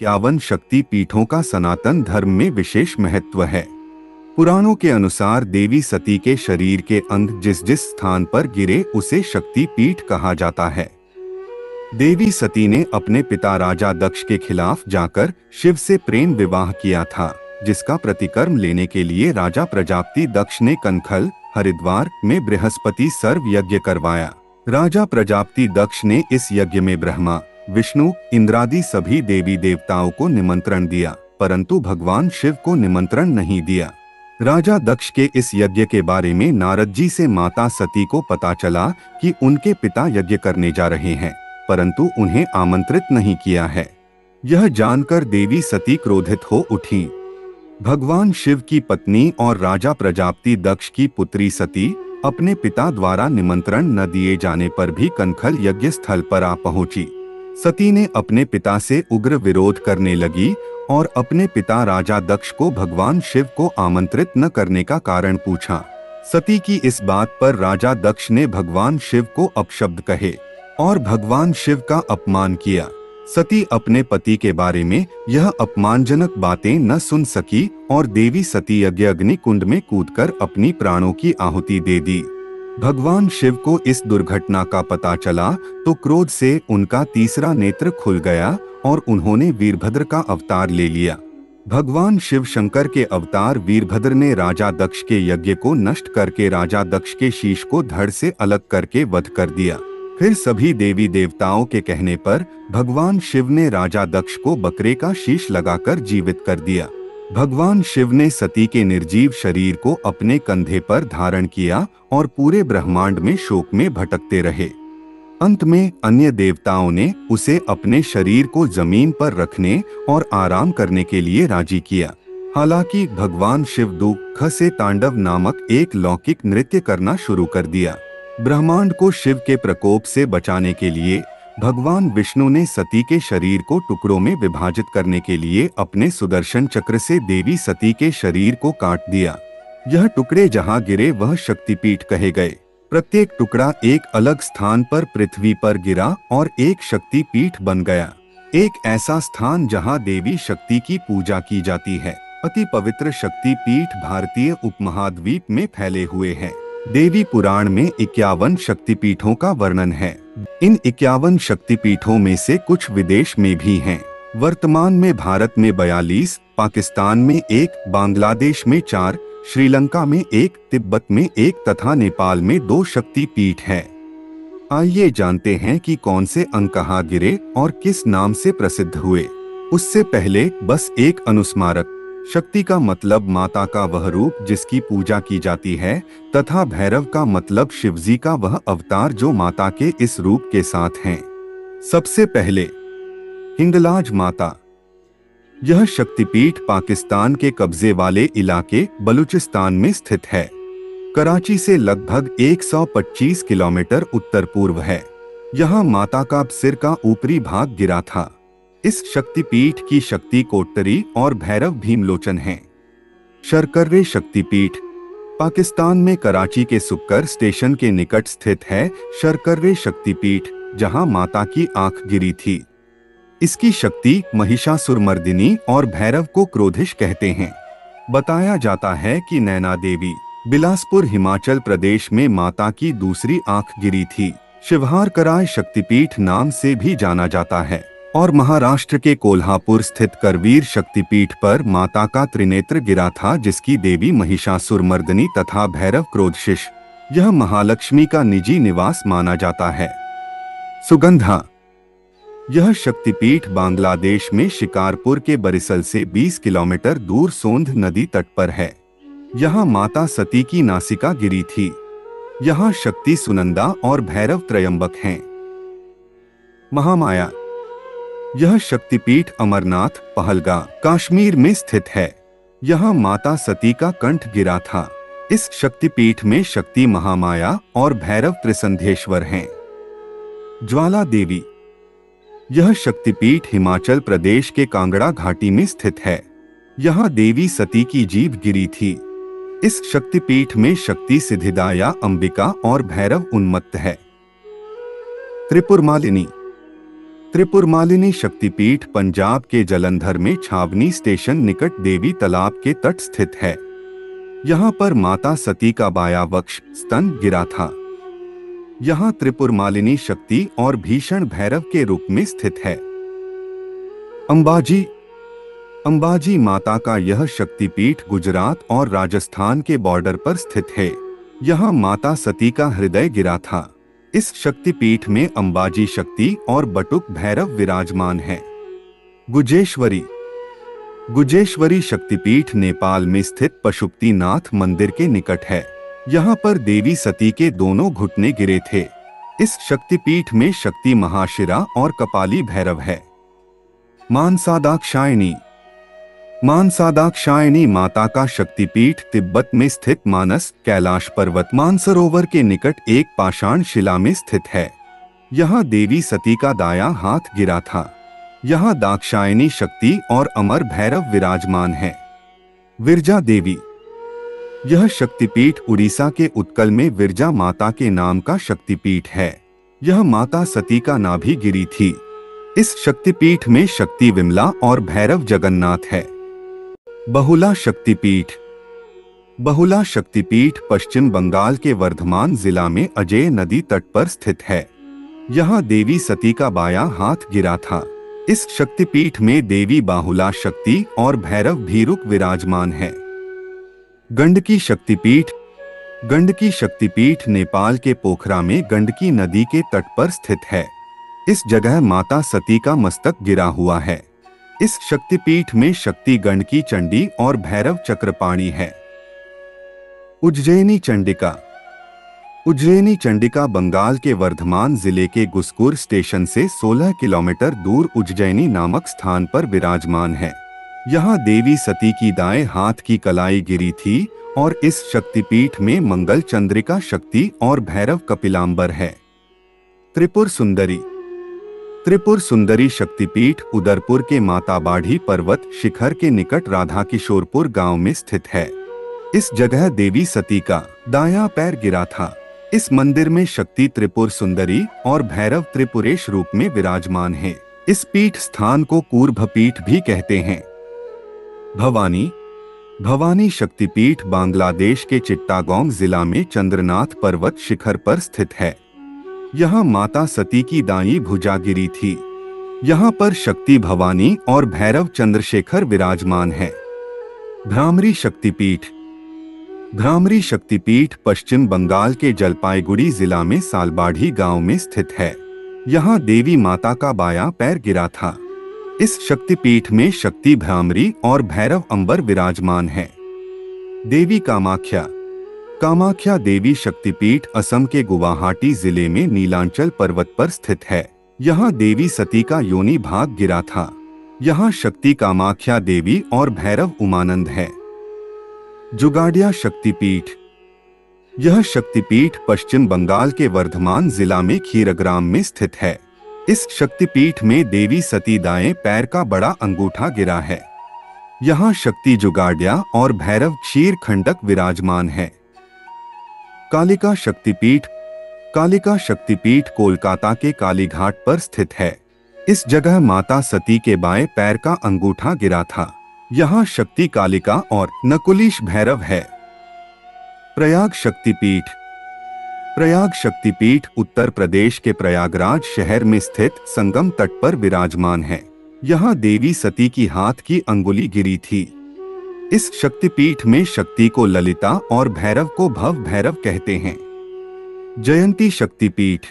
51 शक्ति पीठों का सनातन धर्म में विशेष महत्व है। पुराणों के अनुसार देवी सती के शरीर के अंग जिस जिस स्थान पर गिरे उसे शक्ति पीठ कहा जाता है। देवी सती ने अपने पिता राजा दक्ष के खिलाफ जाकर शिव से प्रेम विवाह किया था, जिसका प्रतिकर्म लेने के लिए राजा प्रजापति दक्ष ने कनखल, हरिद्वार में बृहस्पति सर्व यज्ञ करवाया। राजा प्रजापति दक्ष ने इस यज्ञ में ब्रह्मा, विष्णु, इंद्रादि सभी देवी देवताओं को निमंत्रण दिया, परंतु भगवान शिव को निमंत्रण नहीं दिया। राजा दक्ष के इस यज्ञ के बारे में नारद जी से माता सती को पता चला कि उनके पिता यज्ञ करने जा रहे हैं, परंतु उन्हें आमंत्रित नहीं किया है। यह जानकर देवी सती क्रोधित हो उठी। भगवान शिव की पत्नी और राजा प्रजापति दक्ष की पुत्री सती अपने पिता द्वारा निमंत्रण न दिए जाने पर भी कनखल यज्ञ स्थल पर आ पहुंची। सती ने अपने पिता से उग्र विरोध करने लगी और अपने पिता राजा दक्ष को भगवान शिव को आमंत्रित न करने का कारण पूछा। सती की इस बात पर राजा दक्ष ने भगवान शिव को अपशब्द कहे और भगवान शिव का अपमान किया। सती अपने पति के बारे में यह अपमानजनक बातें न सुन सकी और देवी सती यज्ञ अग्नि कुंड में कूदकर अपनी प्राणों की आहुति दे दी। भगवान शिव को इस दुर्घटना का पता चला तो क्रोध से उनका तीसरा नेत्र खुल गया और उन्होंने वीरभद्र का अवतार ले लिया। भगवान शिव शंकर के अवतार वीरभद्र ने राजा दक्ष के यज्ञ को नष्ट करके राजा दक्ष के शीश को धड़ से अलग करके वध कर दिया। फिर सभी देवी देवताओं के कहने पर भगवान शिव ने राजा दक्ष को बकरे का शीश लगाकर जीवित कर दिया। भगवान शिव ने सती के निर्जीव शरीर को अपने कंधे पर धारण किया और पूरे ब्रह्मांड में शोक में भटकते रहे। अंत में अन्य देवताओं ने उसे अपने शरीर को जमीन पर रखने और आराम करने के लिए राजी किया। हालांकि भगवान शिव दुख से तांडव नामक एक लौकिक नृत्य करना शुरू कर दिया। ब्रह्मांड को शिव के प्रकोप से बचाने के लिए भगवान विष्णु ने सती के शरीर को टुकड़ों में विभाजित करने के लिए अपने सुदर्शन चक्र से देवी सती के शरीर को काट दिया। यह टुकड़े जहां गिरे वह शक्तिपीठ कहे गए। प्रत्येक टुकड़ा एक अलग स्थान पर पृथ्वी पर गिरा और एक शक्तिपीठ बन गया। एक ऐसा स्थान जहां देवी शक्ति की पूजा की जाती है। अति पवित्र शक्तिपीठ भारतीय उपमहाद्वीप में फैले हुए हैं। देवी पुराण में 51 शक्तिपीठों का वर्णन है। इन 51 शक्तिपीठों में से कुछ विदेश में भी हैं। वर्तमान में भारत में 42, पाकिस्तान में 1, बांग्लादेश में 4, श्रीलंका में 1, तिब्बत में 1 तथा नेपाल में 2 शक्तिपीठ हैं। आइए जानते हैं कि कौन से अंग कहाँ गिरे और किस नाम से प्रसिद्ध हुए। उससे पहले बस एक अनुस्मारक। शक्ति का मतलब माता का वह रूप जिसकी पूजा की जाती है तथा भैरव का मतलब शिवजी का वह अवतार जो माता के इस रूप के साथ हैं। सबसे पहले हिंगलाज माता। यह शक्तिपीठ पाकिस्तान के कब्जे वाले इलाके बलूचिस्तान में स्थित है। कराची से लगभग 125 किलोमीटर उत्तर पूर्व है। यहाँ माता का सिर का ऊपरी भाग गिरा था। इस शक्तिपीठ की शक्ति कोट्टरी और भैरव भीमलोचन हैं। शर्कर्रे शक्तिपीठ पाकिस्तान में कराची के सुक्कर स्टेशन के निकट स्थित है। शर्कर्रे शक्तिपीठ जहां माता की आंख गिरी थी। इसकी शक्ति महिषासुरमर्दिनी और भैरव को क्रोधिश कहते हैं। बताया जाता है कि नैना देवी बिलासपुर हिमाचल प्रदेश में माता की दूसरी आंख गिरी थी। शिवहारकराय शक्तिपीठ नाम से भी जाना जाता है और महाराष्ट्र के कोल्हापुर स्थित करवीर शक्तिपीठ पर माता का त्रिनेत्र गिरा था जिसकी देवी महिषासुरमर्दिनी तथा भैरव क्रोधशिष। यह महालक्ष्मी का निजी निवास माना जाता है। सुगंधा। यह शक्तिपीठ बांग्लादेश में शिकारपुर के बरिसल से 20 किलोमीटर दूर सोंध नदी तट पर है। यहाँ माता सती की नासिका गिरी थी। यहाँ शक्ति सुनंदा और भैरव त्रयंबक हैं। महामाया। यह शक्तिपीठ अमरनाथ, पहलगा, कश्मीर में स्थित है। यहाँ माता सती का कंठ गिरा था। इस शक्तिपीठ में शक्ति महामाया और भैरव त्रिसंध्येश्वर हैं। ज्वाला देवी। यह शक्तिपीठ हिमाचल प्रदेश के कांगड़ा घाटी में स्थित है। यहाँ देवी सती की जीभ गिरी थी। इस शक्तिपीठ में शक्ति सिद्धिदाया, अंबिका और भैरव उन्मत्त है। त्रिपुरमालिनी। त्रिपुरमालिनी शक्तिपीठ पंजाब के जलंधर में छावनी स्टेशन निकट देवी तालाब के तट स्थित है। यहाँ पर माता सती का बायां वक्ष स्तन गिरा था। यहाँ त्रिपुरमालिनी शक्ति और भीषण भैरव के रूप में स्थित है। अंबाजी अंबाजी माता का यह शक्तिपीठ गुजरात और राजस्थान के बॉर्डर पर स्थित है। यहाँ माता सती का हृदय गिरा था। इस शक्तिपीठ में अंबाजी शक्ति और बटुक भैरव विराजमान है। गुजेश्वरी गुजेश्वरी शक्तिपीठ नेपाल में स्थित पशुपतिनाथ मंदिर के निकट है। यहाँ पर देवी सती के दोनों घुटने गिरे थे। इस शक्तिपीठ में शक्ति महाशिरा और कपाली भैरव है। मानसादाक्षायणी मानसादाक्षायणी माता का शक्तिपीठ तिब्बत में स्थित मानस कैलाश पर्वत मानसरोवर के निकट एक पाषाण शिला में स्थित है। यहाँ देवी सती का दायां हाथ गिरा था। यहाँ दाक्षायणी शक्ति और अमर भैरव विराजमान है। विरजा देवी यह शक्तिपीठ उड़ीसा के उत्कल में विरजा माता के नाम का शक्तिपीठ है। यह माता सती का नाभि गिरी थी। इस शक्तिपीठ में शक्ति विमला और भैरव जगन्नाथ है। बहुला शक्तिपीठ बहुला शक्तिपीठ पश्चिम बंगाल के वर्धमान जिला में अजय नदी तट पर स्थित है। यहाँ देवी सती का बायां हाथ गिरा था। इस शक्तिपीठ में देवी बाहुला शक्ति और भैरव भीरुक विराजमान है। गंडकी शक्तिपीठ गंडकी शक्तिपीठ नेपाल के पोखरा में गंडकी नदी के तट पर स्थित है। इस जगह माता सती का मस्तक गिरा हुआ है। इस शक्तिपीठ में शक्ति गंडकी चंडी और भैरव चक्रपाणी है। उज्जैनी चंडिका उज्जैनी चंडिका बंगाल के वर्धमान जिले के गुसकुर स्टेशन से 16 किलोमीटर दूर उज्जैनी नामक स्थान पर विराजमान है। यहाँ देवी सती की दाएं हाथ की कलाई गिरी थी और इस शक्तिपीठ में मंगल चंद्रिका शक्ति और भैरव कपिलांबर है। त्रिपुर सुंदरी त्रिपुर सुंदरी शक्तिपीठ उदयपुर के माता बाढ़ी पर्वत शिखर के निकट राधा किशोरपुर गांव में स्थित है। इस जगह देवी सती का दायां पैर गिरा था। इस मंदिर में शक्ति त्रिपुर सुंदरी और भैरव त्रिपुरेश रूप में विराजमान है। इस पीठ स्थान को कूर्भ पीठ भी कहते हैं। भवानी भवानी शक्तिपीठ बांग्लादेश के चिट्टागोंग जिला में चंद्रनाथ पर्वत शिखर पर स्थित है। यहाँ माता सती की दाईं भुजा गिरी थी। यहाँ पर शक्ति भवानी और भैरव चंद्रशेखर विराजमान है। भ्रामरी शक्तिपीठ भ्रामरी शक्तिपीठ पश्चिम बंगाल के जलपाईगुड़ी जिला में सालबाढ़ी गांव में स्थित है। यहाँ देवी माता का बायां पैर गिरा था। इस शक्तिपीठ में शक्ति भ्रामरी और भैरव अंबर विराजमान है। देवी कामाख्या कामाख्या देवी शक्तिपीठ असम के गुवाहाटी जिले में नीलांचल पर्वत पर स्थित है। यहाँ देवी सती का योनि भाग गिरा था। यहाँ शक्ति कामाख्या देवी और भैरव उमानंद है। जुगाड़िया शक्तिपीठ यह शक्तिपीठ पश्चिम बंगाल के वर्धमान जिला में खीरग्राम में स्थित है। इस शक्तिपीठ में देवी सती दाएं पैर का बड़ा अंगूठा गिरा है। यहाँ शक्ति जुगाड़िया और भैरव क्षीर खंडक विराजमान है। कालिका शक्तिपीठ कालिका शक्तिपीठ कोलकाता के कालीघाट पर स्थित है। इस जगह माता सती के बाएं पैर का अंगूठा गिरा था। यहाँ शक्ति कालिका और नकुलीश भैरव है। प्रयाग शक्तिपीठ प्रयाग शक्तिपीठ उत्तर प्रदेश के प्रयागराज शहर में स्थित संगम तट पर विराजमान है। यहाँ देवी सती की हाथ की अंगुली गिरी थी। इस शक्तिपीठ में शक्ति को ललिता और भैरव को भव भैरव कहते हैं। जयंती शक्तिपीठ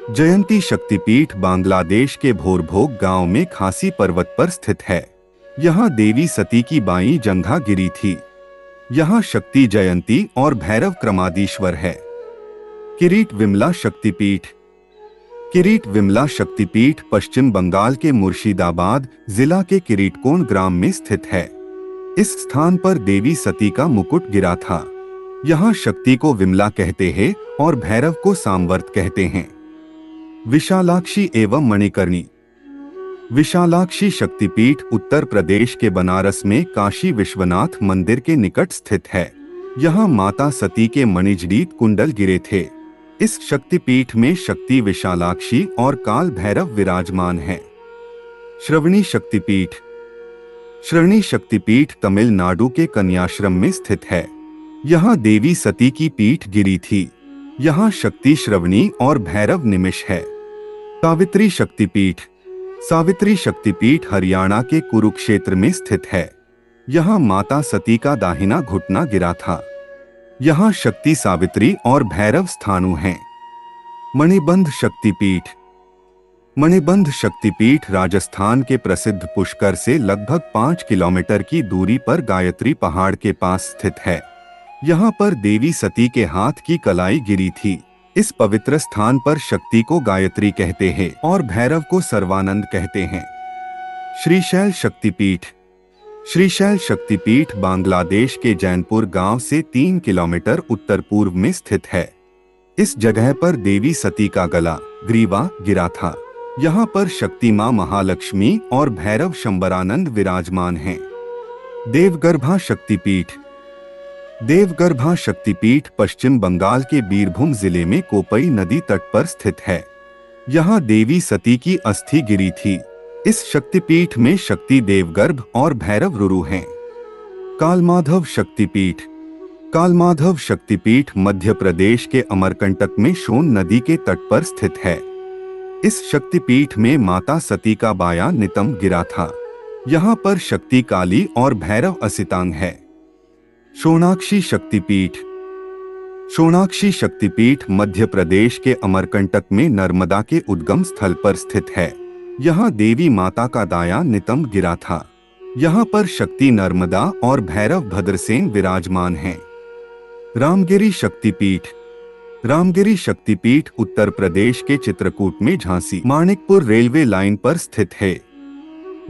जयंती शक्तिपीठ बांग्लादेश के भोरभोग गांव में खासी पर्वत पर स्थित है। यहाँ देवी सती की बाईं जंघा गिरी थी। यहाँ शक्ति जयंती और भैरव क्रमादीश्वर है। किरीट विमला शक्तिपीठ किरीट विमला शक्तिपीठ पश्चिम बंगाल के मुर्शिदाबाद जिला के किरीटकोण ग्राम में स्थित है। इस स्थान पर देवी सती का मुकुट गिरा था। यहाँ शक्ति को विमला कहते हैं और भैरव को सामवर्त कहते हैं। विशालाक्षी एवं मणिकर्णी विशालाक्षी शक्तिपीठ उत्तर प्रदेश के बनारस में काशी विश्वनाथ मंदिर के निकट स्थित है। यहाँ माता सती के मणिजड़ीत कुंडल गिरे थे। इस शक्तिपीठ में शक्ति विशालाक्षी और काल भैरव विराजमान हैं। श्रवणी शक्तिपीठ। श्रवणी शक्तिपीठ तमिलनाडु के कन्याश्रम में स्थित है। यहाँ देवी सती की पीठ गिरी थी। यहाँ शक्ति श्रवणी और भैरव निमिष है। सावित्री शक्तिपीठ। सावित्री शक्तिपीठ हरियाणा के कुरुक्षेत्र में स्थित है। यहाँ माता सती का दाहिना घुटना गिरा था। यहाँ शक्ति सावित्री और भैरव स्थानु हैं। मणिबंध शक्तिपीठ। मणिबंध शक्तिपीठ राजस्थान के प्रसिद्ध पुष्कर से लगभग 5 किलोमीटर की दूरी पर गायत्री पहाड़ के पास स्थित है। यहाँ पर देवी सती के हाथ की कलाई गिरी थी। इस पवित्र स्थान पर शक्ति को गायत्री कहते हैं और भैरव को सर्वानंद कहते हैं। श्रीशैल शक्तिपीठ। श्रीशैल शक्तिपीठ बांग्लादेश के जैनपुर गांव से 3 किलोमीटर उत्तर पूर्व में स्थित है। इस जगह पर देवी सती का गला ग्रीवा गिरा था। यहाँ पर शक्ति मां महालक्ष्मी और भैरव शंबरानंद विराजमान हैं। देवगर्भा शक्तिपीठ। देवगर्भा शक्तिपीठ पश्चिम बंगाल के बीरभूम जिले में कोपई नदी तट पर स्थित है। यहाँ देवी सती की अस्थि गिरी थी। इस शक्तिपीठ में शक्ति देवगर्भ और भैरव रुरु हैं। कालमाधव शक्तिपीठ। कालमाधव शक्तिपीठ मध्य प्रदेश के अमरकंटक में सोन नदी के तट पर स्थित है। इस शक्तिपीठ में माता सती का बायां नितंब गिरा था। यहाँ पर शक्ति काली और भैरव असितांग है। सोनाक्षी शक्तिपीठ। सोनाक्षी शक्तिपीठ मध्य प्रदेश के अमरकंटक में नर्मदा के उद्गम स्थल पर स्थित है। यहाँ देवी माता का दायां नितंब गिरा था। यहाँ पर शक्ति नर्मदा और भैरव भद्रसेन विराजमान हैं। रामगिरी शक्तिपीठ। रामगिरी शक्तिपीठ उत्तर प्रदेश के चित्रकूट में झांसी मानिकपुर रेलवे लाइन पर स्थित है।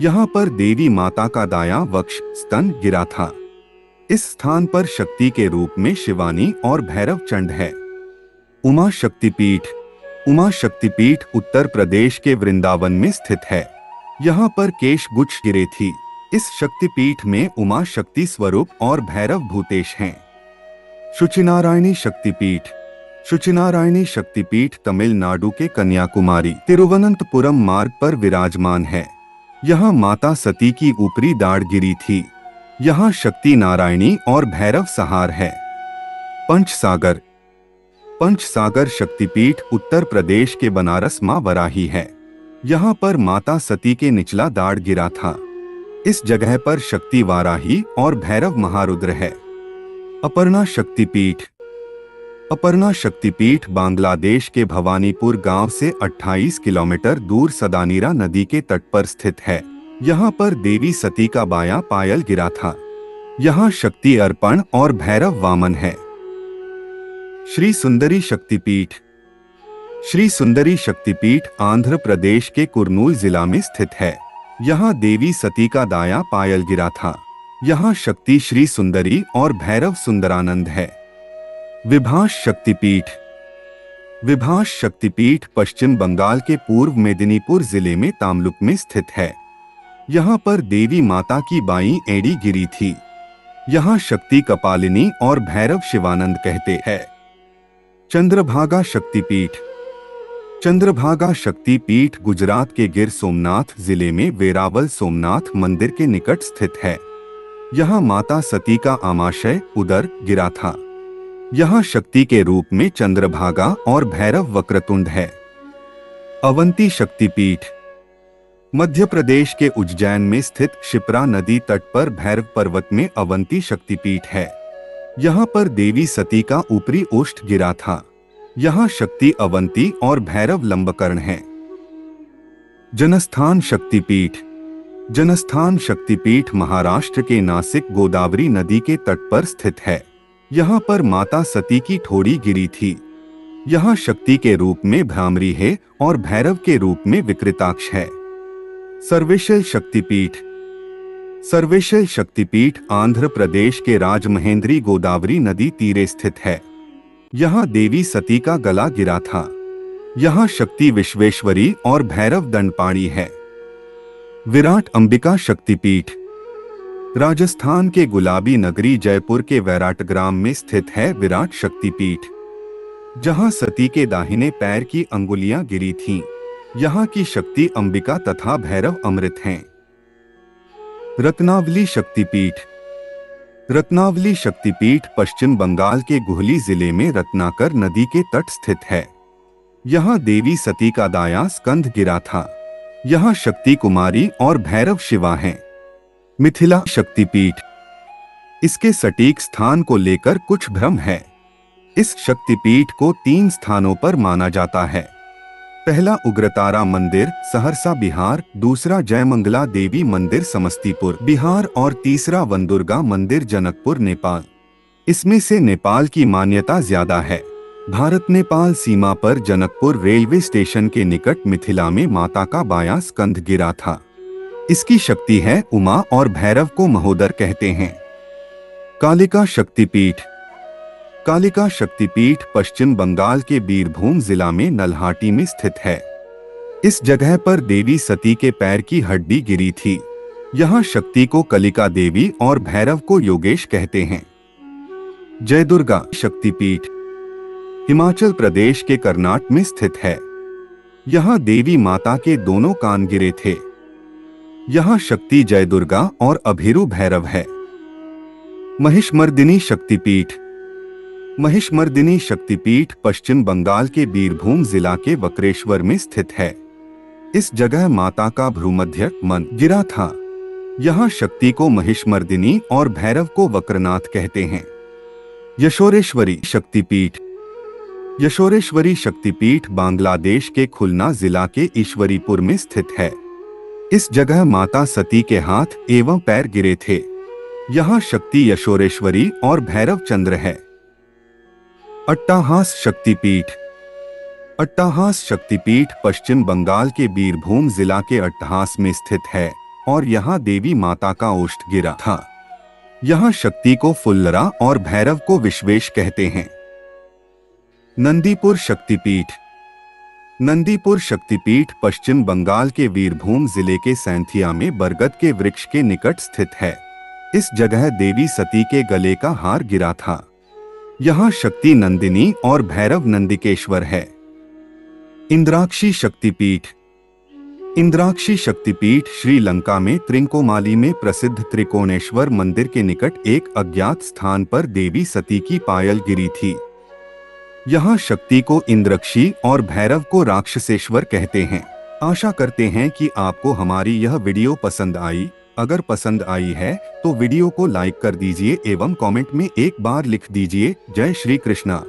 यहाँ पर देवी माता का दायां वक्ष स्तन गिरा था। इस स्थान पर शक्ति के रूप में शिवानी और भैरव चंड है। उमा शक्तिपीठ। उमा शक्तिपीठ उत्तर प्रदेश के वृंदावन में स्थित है। यहाँ पर केश गुच्छ गिरे थी। इस शक्तिपीठ में उमा शक्ति स्वरूप और भैरव भूतेश हैं। शुचिनारायणी शक्तिपीठ। शुचिनारायणी शक्तिपीठ तमिलनाडु के कन्याकुमारी तिरुवनंतपुरम मार्ग पर विराजमान है। यहाँ माता सती की ऊपरी दाढ़ गिरी थी। यहाँ शक्ति नारायणी और भैरव सहार है। पंचसागर। पंचसागर शक्तिपीठ उत्तर प्रदेश के बनारस मां वराही है। यहाँ पर माता सती के निचला दाढ़ गिरा था। इस जगह पर शक्ति वाराही और भैरव महारुद्र है। अपर्णा शक्तिपीठ। अपर्णा शक्तिपीठ बांग्लादेश के भवानीपुर गांव से 28 किलोमीटर दूर सदानीरा नदी के तट पर स्थित है। यहाँ पर देवी सती का बायां पायल गिरा था। यहाँ शक्ति अर्पण और भैरव वामन है। श्री सुंदरी शक्तिपीठ। श्री सुंदरी शक्तिपीठ आंध्र प्रदेश के कुर्नूल जिला में स्थित है। यहाँ देवी सती का दायां पायल गिरा था। यहाँ शक्ति श्री सुंदरी और भैरव सुंदरानंद है। विभास शक्तिपीठ। विभास शक्तिपीठ पश्चिम बंगाल के पूर्व मेदिनीपुर जिले में तामलुक में स्थित है। यहाँ पर देवी माता की बाईं एड़ी गिरी थी। यहाँ शक्ति कपालिनी और भैरव शिवानंद कहते हैं। चंद्रभागा शक्तिपीठ। चंद्रभागा शक्तिपीठ गुजरात के गिर सोमनाथ जिले में वेरावल सोमनाथ मंदिर के निकट स्थित है। यहाँ माता सती का आमाशय उदर गिरा था। यहाँ शक्ति के रूप में चंद्रभागा और भैरव वक्रतुंड है। अवंती शक्तिपीठ। मध्य प्रदेश के उज्जैन में स्थित क्षिप्रा नदी तट पर भैरव पर्वत में अवंती शक्तिपीठ है। यहाँ पर देवी सती का ऊपरी ओष्ठ गिरा था। यहाँ शक्ति अवंती और भैरव लंबकर्ण हैं। जनस्थान शक्तिपीठ। जनस्थान शक्तिपीठ महाराष्ट्र के नासिक गोदावरी नदी के तट पर स्थित है। यहाँ पर माता सती की ठोड़ी गिरी थी। यहाँ शक्ति के रूप में भ्रामरी है और भैरव के रूप में विकृताक्ष है। सर्वेशल शक्तिपीठ। सर्वेशल शक्तिपीठ आंध्र प्रदेश के राजमहेंद्री गोदावरी नदी तीरे स्थित है। यहाँ देवी सती का गला गिरा था। यहाँ शक्ति विश्वेश्वरी और भैरव दंडपाणी है। विराट अंबिका शक्तिपीठ। राजस्थान के गुलाबी नगरी जयपुर के वैराट ग्राम में स्थित है विराट शक्तिपीठ। जहां सती के दाहिने पैर की अंगुलियां गिरी थीं, यहाँ की शक्ति अंबिका तथा भैरव अमृत हैं। रत्नावली शक्तिपीठ। रत्नावली शक्तिपीठ पश्चिम बंगाल के गुहली जिले में रत्नाकर नदी के तट स्थित है। यहाँ देवी सती का दायां स्कंध गिरा था। यहाँ शक्ति कुमारी और भैरव शिवा हैं। मिथिला शक्तिपीठ। इसके सटीक स्थान को लेकर कुछ भ्रम है। इस शक्तिपीठ को 3 स्थानों पर माना जाता है। पहला उग्रतारा मंदिर सहरसा बिहार, दूसरा जयमंगला देवी मंदिर समस्तीपुर बिहार और तीसरा वनदुर्गा मंदिर जनकपुर नेपाल। इसमें से नेपाल की मान्यता ज्यादा है। भारत नेपाल सीमा पर जनकपुर रेलवे स्टेशन के निकट मिथिला में माता का बायां स्कंध गिरा था। इसकी शक्ति है उमा और भैरव को महोदर कहते हैं। कालिका शक्तिपीठ। कालिका शक्तिपीठ पश्चिम बंगाल के बीरभूम जिला में नल्हाटी में स्थित है। इस जगह पर देवी सती के पैर की हड्डी गिरी थी। यहाँ शक्ति को कलिका देवी और भैरव को योगेश कहते हैं। जय दुर्गा शक्तिपीठ हिमाचल प्रदेश के कर्नाट में स्थित है। यहाँ देवी माता के दोनों कान गिरे थे। यहाँ शक्ति जय दुर्गा और अभिरू भैरव है। महिषमर्दिनी शक्तिपीठ। महिषमर्दिनी शक्तिपीठ पश्चिम बंगाल के बीरभूम जिला के वक्रेश्वर में स्थित है। इस जगह माता का भ्रूमध्य मन गिरा था। यहाँ शक्ति को महिषमर्दिनी और भैरव को वक्रनाथ कहते हैं। यशोरेश्वरी शक्तिपीठ। यशोरेश्वरी शक्तिपीठ बांग्लादेश के खुलना जिला के ईश्वरीपुर में स्थित है। इस जगह माता सती के हाथ एवं पैर गिरे थे। यहाँ शक्ति यशोरेश्वरी और भैरव चंद्र है। अट्टाहास शक्तिपीठ। अट्टाहास शक्तिपीठ पश्चिम बंगाल के बीरभूम जिला के अट्टहास में स्थित है और यहाँ देवी माता का ओष्ठ गिरा था। यहाँ शक्ति को फुल्लरा और भैरव को विश्वेश कहते हैं। नंदीपुर शक्तिपीठ। नंदीपुर शक्तिपीठ पश्चिम बंगाल के बीरभूम जिले के सैंथिया में बरगद के वृक्ष के निकट स्थित है। इस जगह देवी सती के गले का हार गिरा था। यहाँ शक्ति नंदिनी और भैरव नंदिकेश्वर है। इंद्राक्षी शक्तिपीठ। इंद्राक्षी शक्तिपीठ श्रीलंका में त्रिंकोमाली में प्रसिद्ध त्रिकोणेश्वर मंदिर के निकट एक अज्ञात स्थान पर देवी सती की पायल गिरी थी। यहाँ शक्ति को इंद्रक्षी और भैरव को राक्षसेश्वर कहते हैं। आशा करते हैं कि आपको हमारी यह वीडियो पसंद आई। अगर पसंद आई है तो वीडियो को लाइक कर दीजिए एवं कमेंट में एक बार लिख दीजिए जय श्री कृष्णा।